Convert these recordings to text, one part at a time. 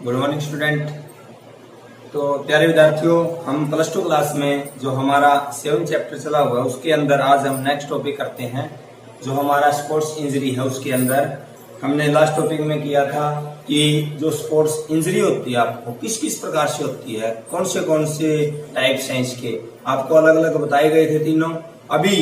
Good morning student. तो प्यारे विद्यार्थियों, हम प्लस 2 क्लास में जो हमारा 7 चैप्टर चला हुआ है उसके अंदर आज हम नेक्स्ट टॉपिक करते हैं। जो हमारा स्पोर्ट्स इंजरी है उसके अंदर हमने लास्ट टॉपिक में किया था कि जो स्पोर्ट्स इंजरी होती है आपको किस किस प्रकार से होती है, कौन से टाइप्स हैं इसके, आपको अलग अलग बताए गए थे तीनों। अभी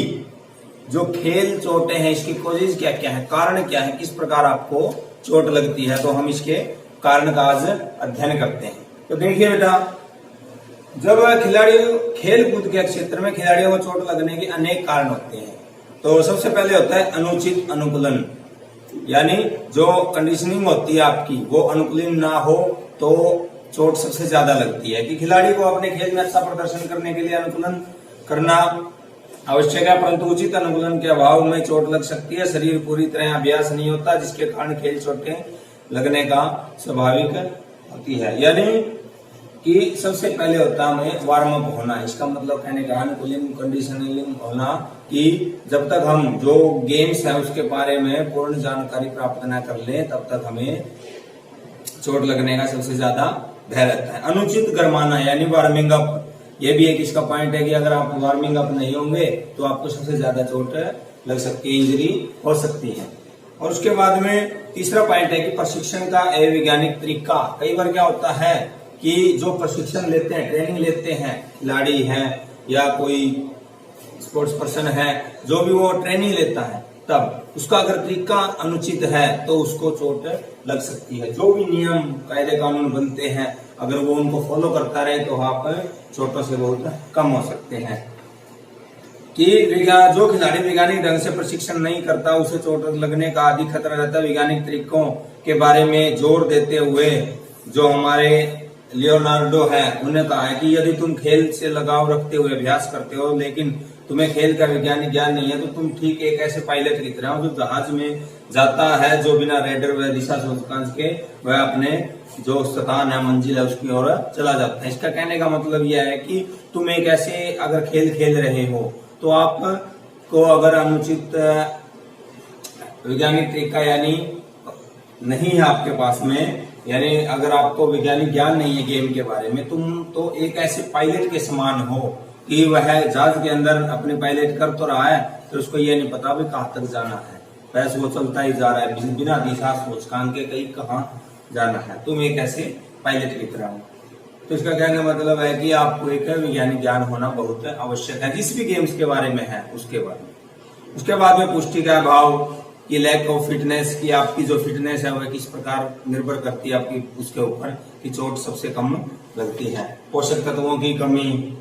जो खेल चोटें हैं इसकी कॉजेज क्या क्या है, कारण क्या है, किस प्रकार आपको चोट लगती है, तो हम इसके कारण का आज अध्ययन करते हैं। तो देखिए बेटा, जब खिलाड़ी खेल कूद के क्षेत्र में खिलाड़ियों को चोट लगने के अनेक कारण होते हैं। तो सबसे पहले होता है अनुचित अनुकूलन, यानी जो कंडीशनिंग होती है आपकी वो अनुकूलन ना हो तो चोट सबसे ज्यादा लगती है। कि खिलाड़ी को अपने खेल में अच्छा प्रदर्शन करने के लिए अनुकूलन करना आवश्यक है, परंतु उचित अनुकूलन के अभाव में चोट लग सकती है। शरीर पूरी तरह अभ्यास नहीं होता जिसके कारण खेल चोटें लगने का स्वाभाविक होती है। यानी कि सबसे पहले होता है हमें वार्म अप होना। इसका मतलब कहने का अनुकूलन कंडीशनिंग होना कि जब तक हम जो गेम्स है उसके बारे में पूर्ण जानकारी प्राप्त न कर लें तब तक हमें चोट लगने का सबसे ज्यादा भय रहता है। अनुचित गरमाना यानी वार्मिंग अप, ये भी एक इसका पॉइंट है कि अगर आप वार्मिंग अप नहीं होंगे तो आपको सबसे ज्यादा चोट लग सकती है, इंजरी हो सकती है। और उसके बाद में तीसरा पॉइंट है कि प्रशिक्षण का अवैज्ञानिक तरीका। कई बार क्या होता है कि जो प्रशिक्षण लेते हैं, ट्रेनिंग लेते हैं, खिलाड़ी हैं या कोई स्पोर्ट्स पर्सन है, जो भी वो ट्रेनिंग लेता है, तब उसका अगर तरीका अनुचित है तो उसको चोट लग सकती है। जो भी नियम कायदे कानून बनते हैं अगर वो उनको फॉलो करता रहे तो आप चोटों से बहुत कम हो सकते हैं। कि जो खिलाड़ी वैज्ञानिक ढंग से प्रशिक्षण नहीं करता उसे चोट लगने का अधिक खतरा रहता है। वैज्ञानिक तरीकों के बारे में जोर देते हुए जो हमारे लियोनार्डो है उन्हें कहा है कि यदि तुम खेल से लगाव रखते हुए अभ्यास करते हो लेकिन तुम्हें खेल का वैज्ञानिक ज्ञान नहीं है तो तुम ठीक एक ऐसे पायलट की तरह हो जो जहाज में जाता है, जो बिना रेडर व दिशा सूचकांक के वह अपने जो स्थान है, मंजिल है, उसकी ओर चला जाता है। इसका कहने का मतलब यह है कि तुम एक ऐसे अगर खेल खेल रहे हो तो आपको अगर अनुचित वैज्ञानिक तरीका यानी नहीं है आपके पास में, यानी अगर आपको वैज्ञानिक ज्ञान नहीं है गेम के बारे में, तुम तो एक ऐसे पायलट के समान हो कि वह जहाज के अंदर अपने पायलट कर तो रहा है तो उसको ये नहीं पता भी कहाँ तक जाना है, बस वो चलता ही जा रहा है बिना दिशा सूचकांक के कहीं कहाँ जाना है। तुम एक ऐसे पायलट की तरह हो। तो इसका कहने का मतलब है कि आपको एक वैज्ञानिक ज्ञान होना बहुत आवश्यक है जिस भी गेम्स के बारे में है उसके बारे में। उसके बाद में पुष्टि का अभाव, की लैक ऑफ फिटनेस, की आपकी जो फिटनेस है वह किस प्रकार निर्भर करती है आपकी उसके ऊपर कि चोट सबसे कम लगती है। पोषक तत्वों की कमी,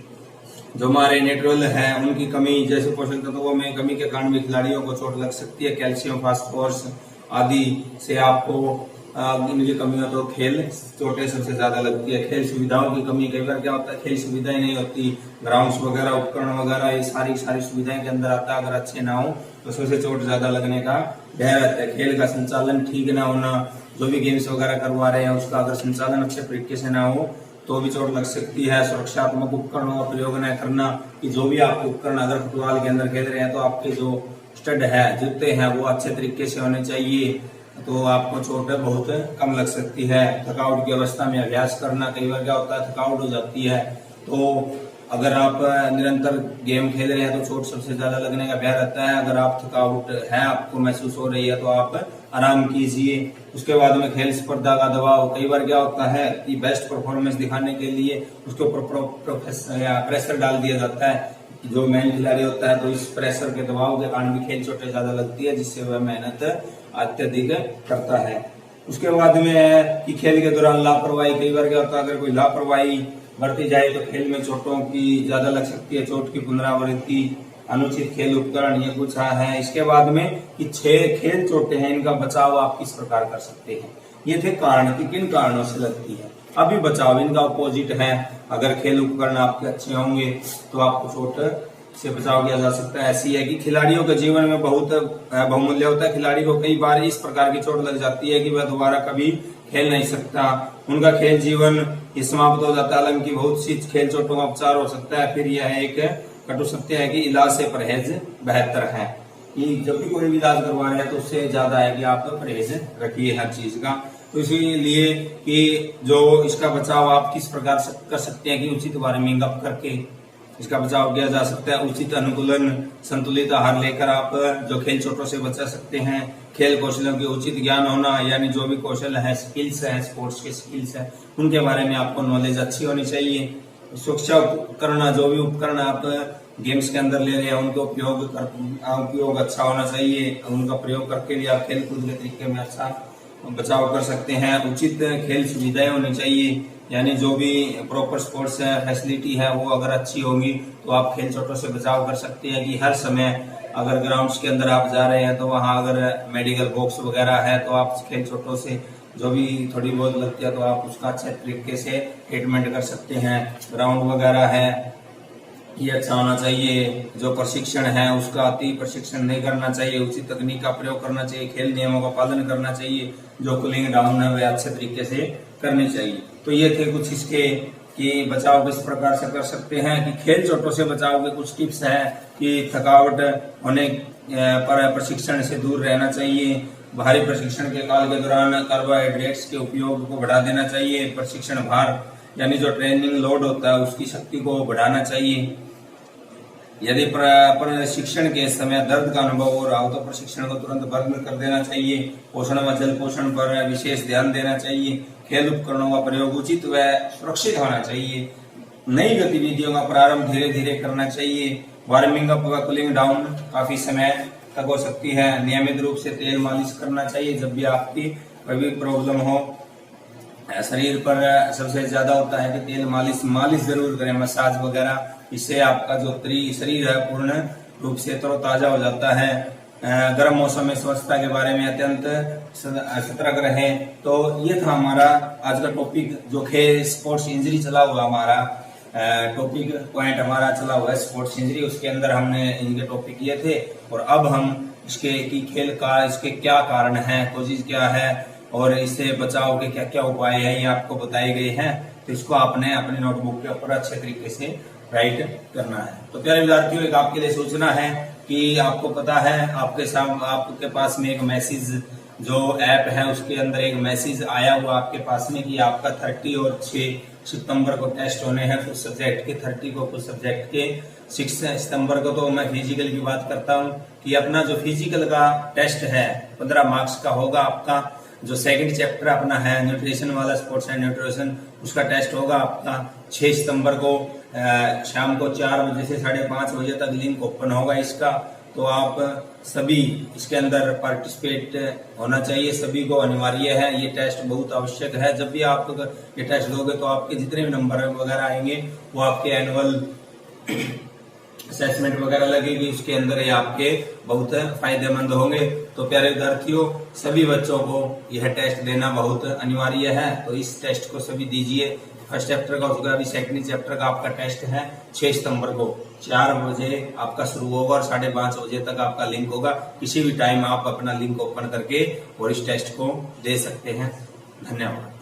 जो हमारे नेचुरल है उनकी कमी, जैसे पोषक तत्वों में कमी के कारण भी खिलाड़ियों को चोट लग सकती है। कैल्शियम, फास्फोरस आदि से आपको इनकी कमी हो तो खेल चोटें सबसे ज्यादा लगती है। खेल सुविधाओं की कमी, कई बार क्या होता है खेल सुविधाएं नहीं होती, ग्राउंड्स वगैरह, उपकरण वगैरह, ये सारी सुविधाएं के अंदर आता है, अगर अच्छे ना हो तो सबसे चोट ज्यादा लगने का भय रहता है। खेल का संचालन ठीक ना होना, जो भी गेम्स वगैरह करवा रहे हैं उसका अगर संचालन अच्छे तरीके से ना हो तो भी चोट लग सकती है। सुरक्षात्मक उपकरणों का प्रयोग न करना, कि जो भी आप उपकरण अगर फुटबॉल के अंदर खेल रहे हैं तो आपके जो स्टड है, जूते हैं, वो अच्छे तरीके से होने चाहिए तो आपको चोट बहुत कम लग सकती है। थकावट की अवस्था में अभ्यास करना, कई बार क्या होता है थकावट हो जाती है तो अगर आप निरंतर गेम खेल रहे हैं तो चोट सबसे ज्यादा लगने का भय रहता है। अगर आप थकावट है आपको महसूस हो रही है तो आप आराम कीजिए। उसके बाद में खेल स्पर्धा का दबाव, कई बार क्या होता है कि बेस्ट परफॉर्मेंस दिखाने के लिए उसके ऊपर प्रेशर डाल दिया जाता है। जो मेन खिलाड़ी होता है तो इस प्रेशर के दबाव के कारण भी खेल चोटें ज्यादा लगती है जिससे वह मेहनत अत्यधिक करता है। उसके बाद में है कि खेल के दौरान लापरवाही, कई बार क्या होता है अगर कोई लापरवाही बढ़ती जाए तो खेल में चोटों की ज्यादा लग सकती है। चोट की पुनरावृत्ति, अनुचित खेल उपकरण, ये कुछ है। इसके बाद में कि 6 खेल चोटें हैं, इनका बचाव आप किस प्रकार कर सकते हैं। ये थे कारण कि किन कारणों से लगती है। अभी बचाव इनका अपोजिट है, अगर खेल उपकरण आपके अच्छे होंगे तो आपको चोट से बचाव किया जा सकता है। ऐसी है कि खिलाड़ियों के जीवन में बहुत बहुमूल्य होता है। खिलाड़ी को कई बार इस प्रकार की चोट लग जाती है कि वह दोबारा कभी खेल नहीं सकता, उनका खेल जीवन समाप्त हो जाता है। हालांकि बहुत सी खेल चोटों का उपचार हो सकता है। फिर यह एक कटु सत्य है कि इलाज से परहेज बेहतर है, कि जब भी कोई भी इलाज करवा रहे हैं तो उससे ज्यादा है कि आप परहेज रखिए हर चीज का। तो इसीलिए कि जो इसका बचाव आप किस प्रकार से कर सकते हैं कि उचित वार्मिंग अप करके इसका बचाव किया जा सकता है। उचित अनुकूलन, संतुलित आहार लेकर आप जो खेल चोटों से बचा सकते हैं। खेल कौशलों के उचित ज्ञान होना, यानी जो भी कौशल है, स्किल्स है, स्पोर्ट्स के स्किल्स है, उनके बारे में आपको नॉलेज अच्छी होनी चाहिए। सुरक्षा उपकरण, जो भी उपकरण आप गेम्स के अंदर ले रहे हैं, उनका उपयोग अच्छा होना चाहिए। उनका प्रयोग करके भी आप खेल कूद के तरीके में अच्छा बचाव कर सकते हैं। उचित खेल सुविधाएं होनी चाहिए, यानी जो भी प्रॉपर स्पोर्ट्स फैसिलिटी है वो अगर अच्छी होगी तो आप खेल चोटों से बचाव कर सकते हैं। कि हर समय अगर ग्राउंड्स के अंदर आप जा रहे हैं तो वहां अगर मेडिकल बॉक्स वगैरह है तो आप खेल चोटों से जो भी थोड़ी बहुत लगती है तो आप उसका अच्छे तरीके से ट्रीटमेंट कर सकते हैं। ग्राउंड वगैरह है ये अच्छा होना चाहिए। जो प्रशिक्षण है उसका अति प्रशिक्षण नहीं करना चाहिए। उचित तकनीक का प्रयोग करना चाहिए। खेल नियमों का पालन करना चाहिए। जो कूलिंग डाउन है वह अच्छे तरीके से करनी चाहिए। तो ये थे कुछ इसके कि बचाव किस प्रकार से कर सकते हैं। कि खेल चोटों से बचाव के कुछ टिप्स है कि थकावट होने पर प्रशिक्षण से दूर रहना चाहिए। भारी प्रशिक्षण के काल के दौरान कार्बोहाइड्रेट्स के उपयोग को बढ़ा देना चाहिए। प्रशिक्षण भार, यानी जो ट्रेनिंग लोड होता है उसकी शक्ति को बढ़ाना चाहिए। यदि प्रशिक्षण के समय दर्द का अनुभव हो रहा हो तो प्रशिक्षण को तुरंत बंद कर देना चाहिए। पोषण व जल पोषण पर विशेष ध्यान देना चाहिए। खेल उपकरणों का प्रयोग उचित व सुरक्षित होना चाहिए। नई गतिविधियों का प्रारंभ धीरे धीरे करना चाहिए। वार्मिंग अप व कूलिंग डाउन काफी समय तक हो सकती है। नियमित रूप से तेल मालिश करना चाहिए जब भी आपकी कोई भी प्रॉब्लम हो। शरीर पर सबसे ज्यादा होता है कि तेल मालिश जरूर करें, मसाज वगैरह। इससे आपका जो शरीर है पूर्ण रूप से तरोताजा हो जाता है। गर्म मौसम में स्वच्छता के बारे में अत्यंत सतर्क रहें। तो ये था हमारा आज का टॉपिक, जो खेल स्पोर्ट्स इंजरी चला हुआ हमारा टॉपिक पॉइंट हमारा चला हुआ है स्पोर्ट्स इंजरी। उसके अंदर हमने इनके टॉपिक किए थे और अब हम इसके की खेल का इसके क्या कारण है, कोशिश क्या है और इससे बचाव के क्या क्या उपाय हैं ये आपको बताए गए हैं। तो इसको आपने अपने नोटबुक के ऊपर अच्छे तरीके से राइट करना है। तो प्यारे विद्यार्थियों, एक आपके लिए सूचना है कि आपको पता है आपके पास में एक मैसेज जो ऐप है उसके अंदर एक मैसेज आया हुआ आपके पास में कि आपका 30 और 6 सितंबर को टेस्ट होने हैं। कुछ सब्जेक्ट के 30 को, कुछ सब्जेक्ट के 6 सितंबर को। तो मैं फिजिकल की बात करता हूँ कि अपना जो फिजिकल का टेस्ट है 15 मार्क्स का होगा। आपका जो सेकंड चैप्टर अपना है न्यूट्रिशन वाला, स्पोर्ट्स एंड न्यूट्रिशन, उसका टेस्ट होगा आपका 6 सितंबर को शाम को 4 बजे से 5:30 बजे तक लिंक ओपन होगा इसका। तो आप सभी इसके अंदर पार्टिसिपेट होना चाहिए, सभी को अनिवार्य है। ये टेस्ट बहुत आवश्यक है। जब भी आप ये टेस्ट दोगे तो आपके जितने भी नंबर वगैरह आएंगे वो आपके एनुअल असेसमेंट वगैरह लगेगी, उसके अंदर ये आपके बहुत फायदेमंद होंगे। तो प्यारे विद्यार्थियों, सभी बच्चों को यह टेस्ट देना बहुत अनिवार्य है। तो इस टेस्ट को सभी दीजिए। फर्स्ट चैप्टर का हो चुका है, अभी सेकंड चैप्टर का आपका टेस्ट है 6 सितंबर को 4 बजे आपका शुरू होगा और 5:30 बजे तक आपका लिंक होगा। किसी भी टाइम आप अपना लिंक ओपन करके और इस टेस्ट को दे सकते हैं। धन्यवाद।